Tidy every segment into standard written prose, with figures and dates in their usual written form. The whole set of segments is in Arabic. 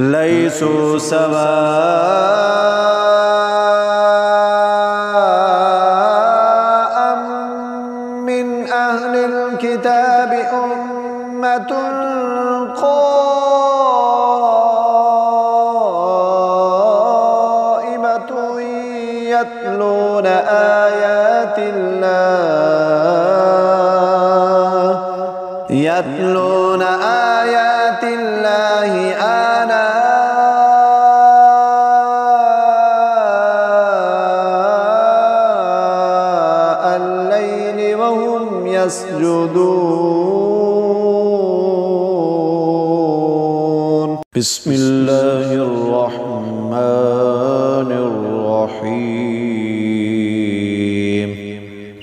ليسوا سواء من أهل الكتاب أمة قائمة يتلون آيات الله آناء الليل وهم يسجدون. بسم الله الرحمن الرحيم.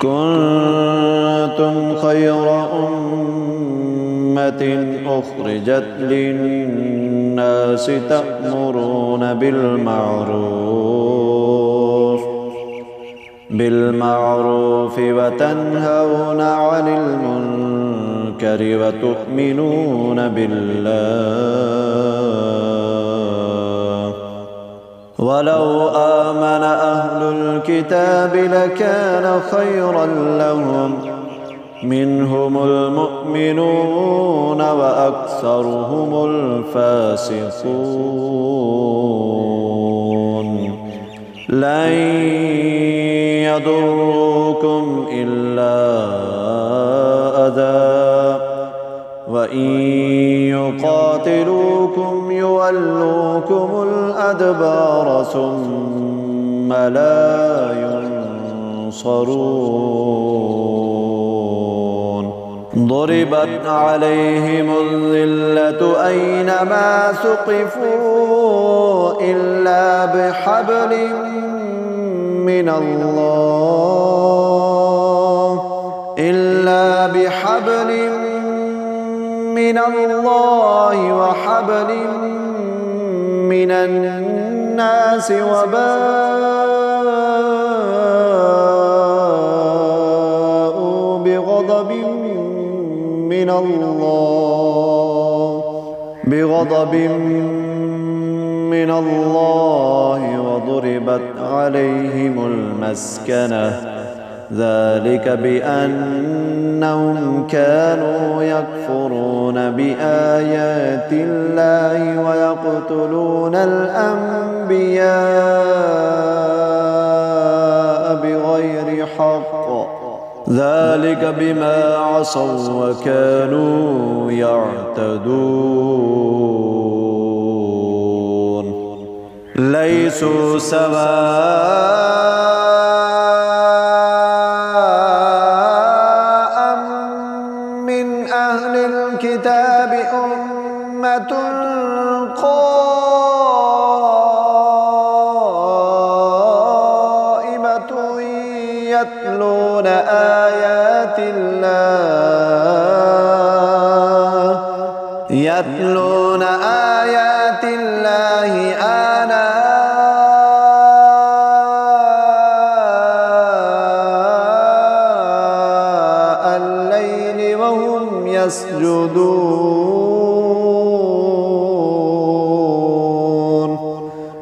كنتم خير أمة أخرجت للناس تأمرون بالمعروف وتنهون عن المنكر وتؤمنون بالله. ولو آمن أهل الكتاب لكان خيرا لهم منهم المؤمنون وأكثرهم الفاسقون. لن يضروكم إلا أذى وإن يقاتلوكم يولوكم الأدبار ثم لا ينصرون. ضربت عليهم الذلة أينما ثقفوا إلا بحبل من الله وحبل من الناس وباءوا بغضب من الله وضربت عليهم المسكنة ذلك بأنهم كانوا يكفرون بآيات الله ويقتلون الأنبياء بغير حق ذلك بما عصوا وكانوا يعتدون. ليسوا سواء من أهل الكتاب أمة قائمة يتلون آيات الله آناء الليل وهم يسجدون.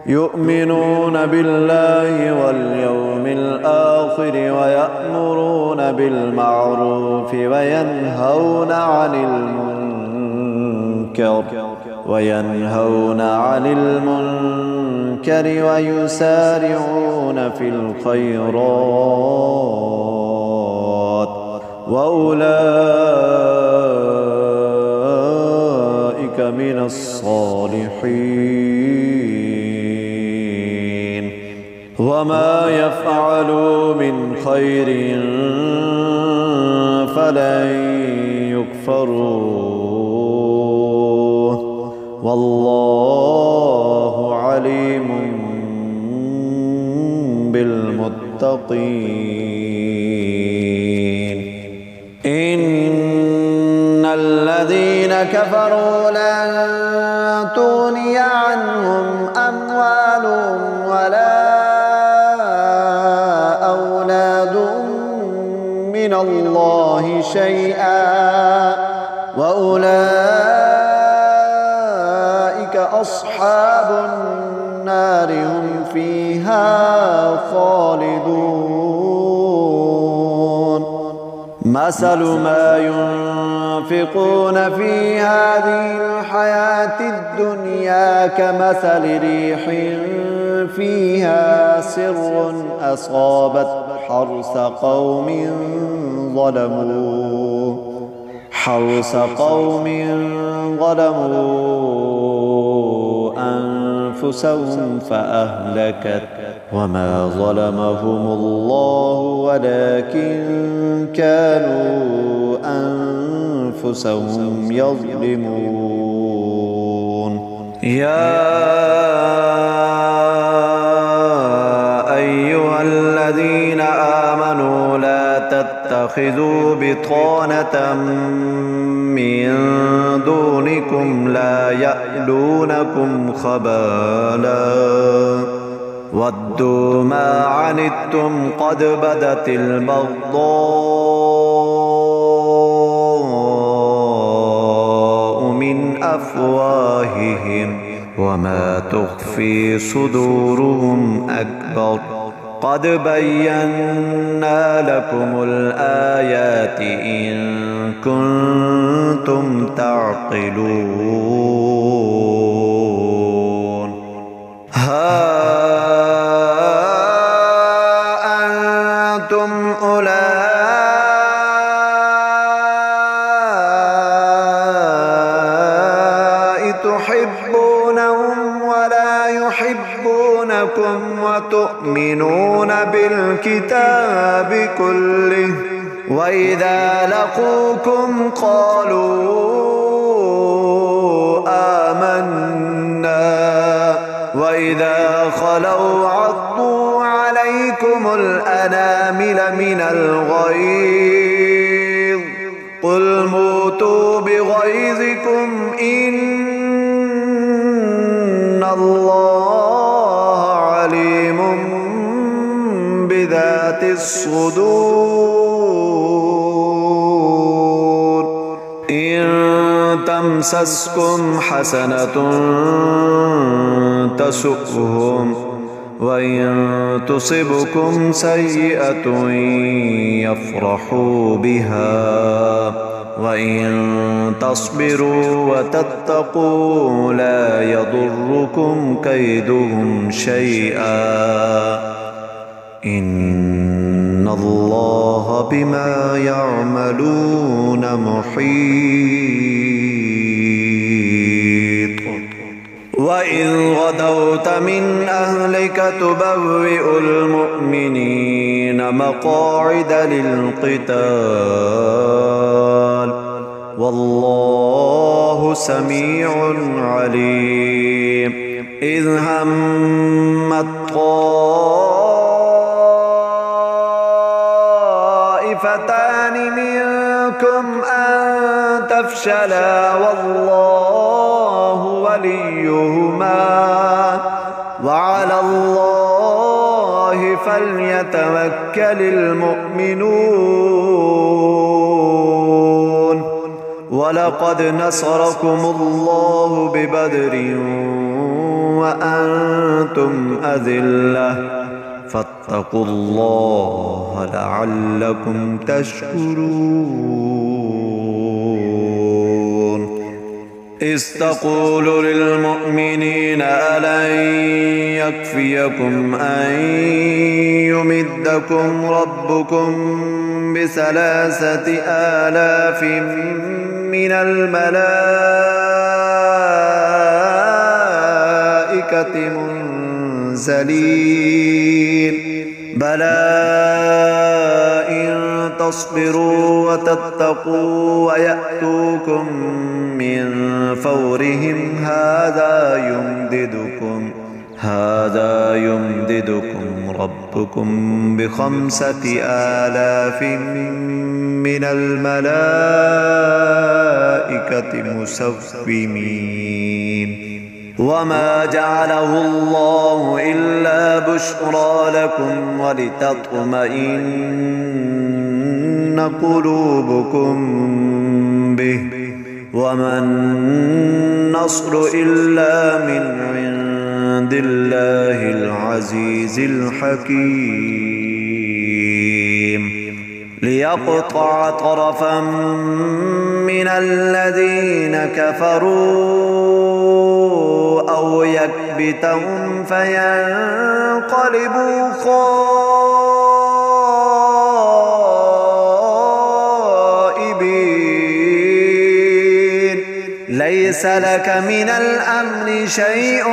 يؤمنون بالله واليوم الآخر ويأمرون بالمعروف وينهون عن المنكر ويسارعون في الخيرات وأولئك من الصالحين. وما يفعلوا من خير فلن يكفروه والله عليم بالمتقين. إن الذين كفروا لن تغني عنهم أموالهم ولا أولادهم من الله شيئا وأولئك أصحاب النار هم فيها خالدون مثل ما ينفقون في هذه الحياة الدنيا كمثل ريح فيها سر أصابت حرث قوم ظلموا أنفسهم فأهلكت وما ظلمهم الله ولكن كانوا أنفسهم يظلمون يا أيها الذين آمنوا لا تتخذوا بطانة من دونكم لا يألونكم خبالا ودوا ما عنتم قد بدت البغضاء من أفواههم وما تخفي صدورهم أكبر قد بينا لكم الآيات إن كنتم تعقلون ها أنتم أولئك تحبونهم ولا يحبونكم وتؤمنون بالكتاب كله وإذا لقوكم قالوا آمنا وإذا خلوا عضوا عليكم الأنامل من الغيظ قل موتوا بغيظكم إن الله عليم بذات الصدور إن تمسسكم حسنة تسؤهم وإن تصبكم سيئة يفرحوا بها وإن تصبروا وتتقوا لا يضركم كيدهم شيئا إن الله بما يعملون محيط وإذ غدوت من أهلك تبوئ المؤمنين مقاعد للقتال والله سميع عليم إذ همت طائفتان منكم أن تفشلا والله وليهما وعلى الله فليتوكل المؤمنون ولقد نصركم الله ببدر وأنتم أذلة فاتقوا الله لعلكم تشكرون إذ تقول للمؤمنين ألن يكفيكم أن يمدكم ربكم ب3,000 من الملائكة منزلين بلى إن تصبروا وتتقوا ويأتوكم من فورهم هذا يمددكم ربكم ب5,000 من الملائكة مسومين وما جعله الله إلا بشرى لكم ولتطمئن قلوبكم به وما النصر إلا من عند الله العزيز الحكيم ليقطع طرفا من الذين كفروا أو يكبتهم فينقلبوا خائبين ليس لك من الأمر شيء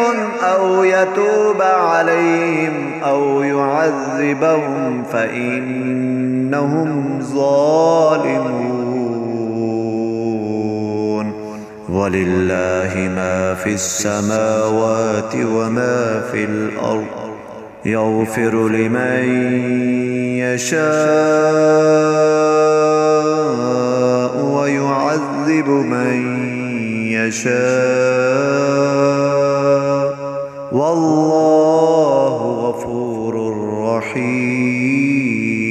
أو يتوب عليهم أو يعذبهم فإنهم ظالمون ولله ما في السماوات وما في الأرض يغفر لمن يشاء ويعذب من يشاء والله غفور رحيم